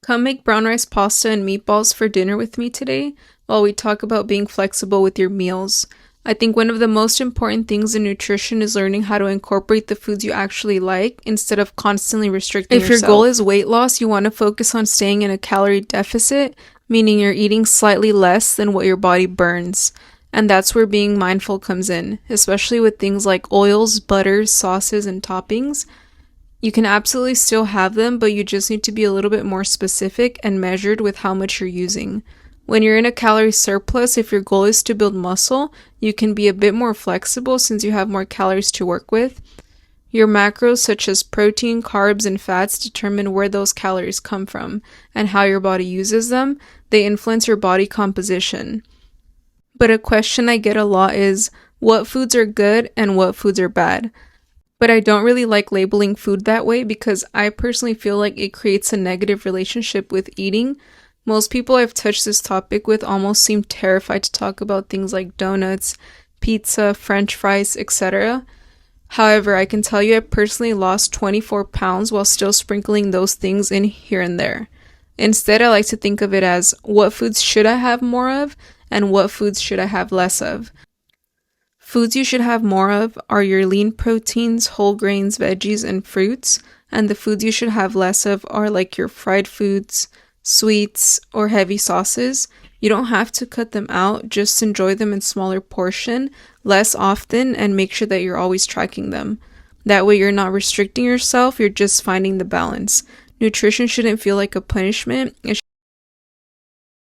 Come make brown rice pasta and meatballs for dinner with me today while we talk about being flexible with your meals. I think one of the most important things in nutrition is learning how to incorporate the foods you actually like instead of constantly restricting yourself. If your goal is weight loss, you want to focus on staying in a calorie deficit, meaning you're eating slightly less than what your body burns. And that's where being mindful comes in, especially with things like oils, butters, sauces, and toppings. You can absolutely still have them, but you just need to be a little bit more specific and measured with how much you're using. When you're in a calorie surplus, if your goal is to build muscle, you can be a bit more flexible since you have more calories to work with. Your macros, such as protein, carbs, and fats, determine where those calories come from and how your body uses them. They influence your body composition. But a question I get a lot is, what foods are good and what foods are bad? But I don't really like labeling food that way because I personally feel like it creates a negative relationship with eating. Most people I've touched this topic with almost seem terrified to talk about things like donuts, pizza, french fries, etc. However, I can tell you I personally lost 24 pounds while still sprinkling those things in here and there. Instead, I like to think of it as what foods should I have more of and what foods should I have less of. Foods you should have more of are your lean proteins, whole grains, veggies, and fruits, and the foods you should have less of are like your fried foods, sweets, or heavy sauces. You don't have to cut them out, just enjoy them in smaller portion, less often, and make sure that you're always tracking them. That way you're not restricting yourself, you're just finding the balance. Nutrition shouldn't feel like a punishment.